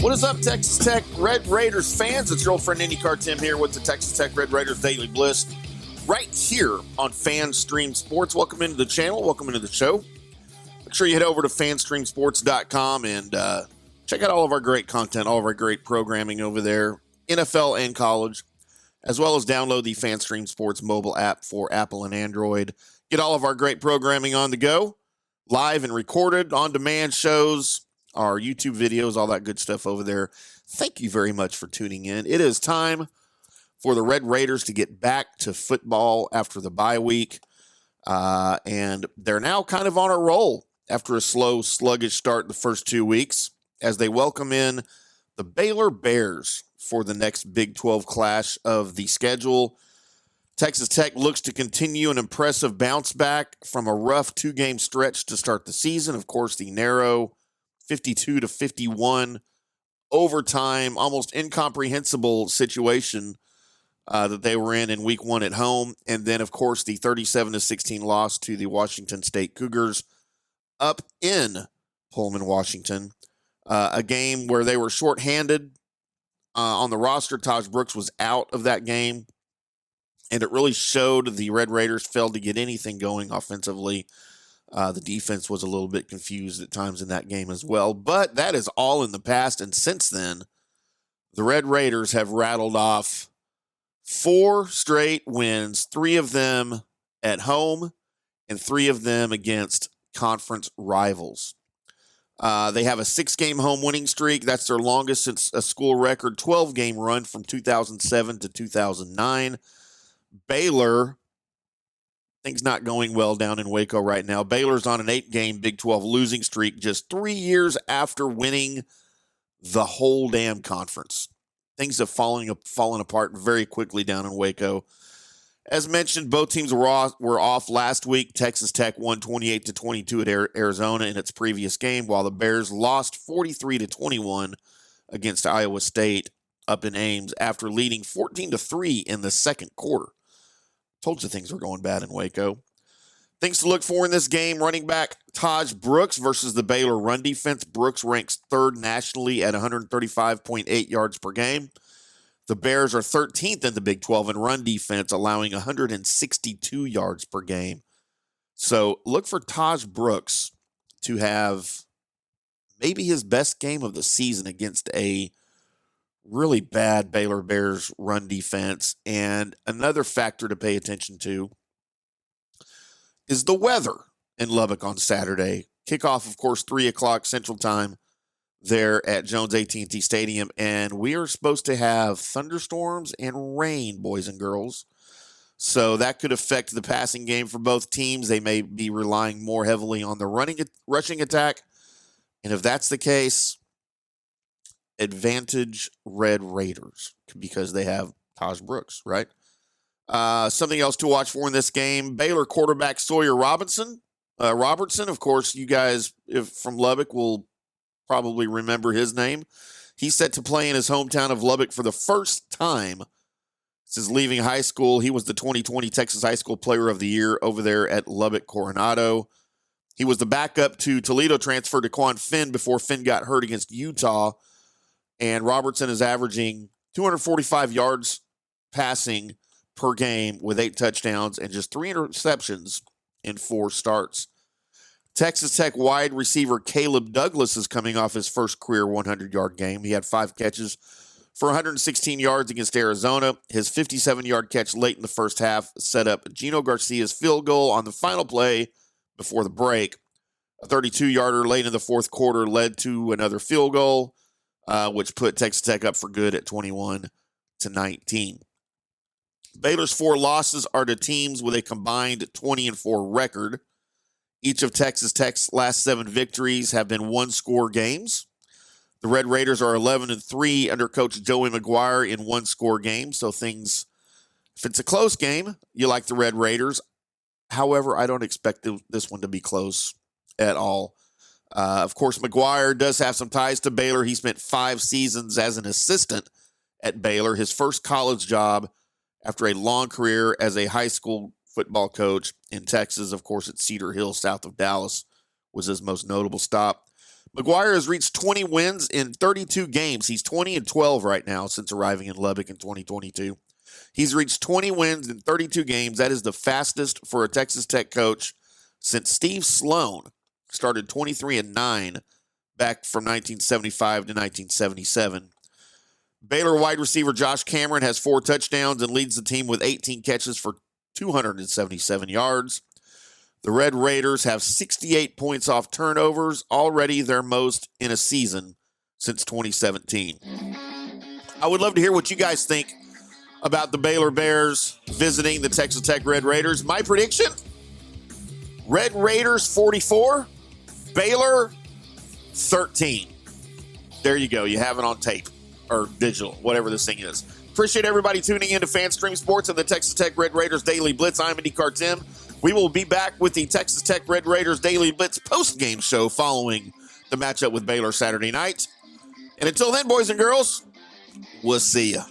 What is up, Texas Tech Red Raiders fans? It's your old friend IndyCar Timm here with the Texas Tech Red Raiders Daily Bliss right here on FanStream Sports. Welcome into the channel. Welcome into the show. Make sure you head over to fanstreamsports.com and check out all of our great content, all of our great programming over there, NFL and college, as well as download the FanStream Sports mobile app for Apple and Android. Get all of our great programming on the go, live and recorded, on-demand shows, our YouTube videos, all that good stuff over there. Thank you very much for tuning in. It is time for the Red Raiders to get back to football after the bye week, and they're now kind of on a roll after a slow, sluggish start the first 2 weeks as they welcome in the Baylor Bears for the next Big 12 clash of the schedule. Texas Tech looks to continue an impressive bounce back from a rough 2-game stretch to start the season. Of course, the narrow 52-51 overtime, almost incomprehensible situation that they were in week 1 at home. And then, of course, the 37-16 loss to the Washington State Cougars up in Pullman, Washington. A game where they were shorthanded on the roster. Taj Brooks was out of that game, and it really showed the Red Raiders failed to get anything going offensively. The defense was a little bit confused at times in that game as well. But that is all in the past, and since then, the Red Raiders have rattled off 4 straight wins, 3 of them at home and 3 of them against conference rivals. They have a 6-game home winning streak. That's their longest since a school record 12-game run from 2007 to 2009. Baylor, things not going well down in Waco right now. Baylor's on an 8-game Big 12 losing streak just 3 years after winning the whole damn conference. Things have fallen apart very quickly down in Waco. As mentioned, both teams were off last week. Texas Tech won 28-22 at Arizona in its previous game, while the Bears lost 43-21 against Iowa State up in Ames after leading 14-3 in the second quarter. Told you things were going bad in Waco. Things to look for in this game: running back Taj Brooks versus the Baylor run defense. Brooks ranks 3rd nationally at 135.8 yards per game. The Bears are 13th in the Big 12 in run defense, allowing 162 yards per game. So look for Taj Brooks to have maybe his best game of the season against a really bad Baylor Bears run defense. And another factor to pay attention to is the weather in Lubbock on Saturday. Kickoff, of course, 3 o'clock Central Time there at Jones AT&T Stadium. And we are supposed to have thunderstorms and rain, boys and girls. So that could affect the passing game for both teams. They may be relying more heavily on the rushing attack. And if that's the case, advantage Red Raiders because they have Taj Brooks, right? Something else to watch for in this game: Baylor quarterback Sawyer Robertson, of course, you guys from Lubbock will probably remember his name. He's set to play in his hometown of Lubbock for the first time since leaving high school. He was the 2020 Texas High School Player of the Year over there at Lubbock Coronado. He was the backup to Toledo transfer Daquan Finn before Finn got hurt against Utah. And Robertson is averaging 245 yards passing per game with 8 touchdowns and just 3 interceptions in 4 starts. Texas Tech wide receiver Caleb Douglas is coming off his first career 100-yard game. He had 5 catches for 116 yards against Arizona. His 57-yard catch late in the first half set up Gino Garcia's field goal on the final play before the break. A 32-yarder late in the fourth quarter led to another field goal, which put Texas Tech up for good at 21-19. Baylor's 4 losses are to teams with a combined 20-4 record. Each of Texas Tech's last 7 victories have been 1-score games. The Red Raiders are 11-3 under Coach Joey McGuire in 1-score games. So things, if it's a close game, you like the Red Raiders. However, I don't expect this one to be close at all. Of course, McGuire does have some ties to Baylor. He spent 5 seasons as an assistant at Baylor, his first college job after a long career as a high school football coach in Texas. Of course, at Cedar Hill, south of Dallas, was his most notable stop. McGuire has reached 20 wins in 32 games. He's 20-12 right now since arriving in Lubbock in 2022. He's reached 20 wins in 32 games. That is the fastest for a Texas Tech coach since Steve Sloan started 23-9 back from 1975 to 1977. Baylor wide receiver Josh Cameron has 4 touchdowns and leads the team with 18 catches for 277 yards. The Red Raiders have 68 points off turnovers, already their most in a season since 2017. I would love to hear what you guys think about the Baylor Bears visiting the Texas Tech Red Raiders. My prediction, Red Raiders 44, Baylor 13. There you go. You have it on tape or digital, whatever this thing is. Appreciate everybody tuning in to FanStream Sports and the Texas Tech Red Raiders Daily Blitz. I'm Timm. We will be back with the Texas Tech Red Raiders Daily Blitz post-game show following the matchup with Baylor Saturday night. And until then, boys and girls, we'll see ya.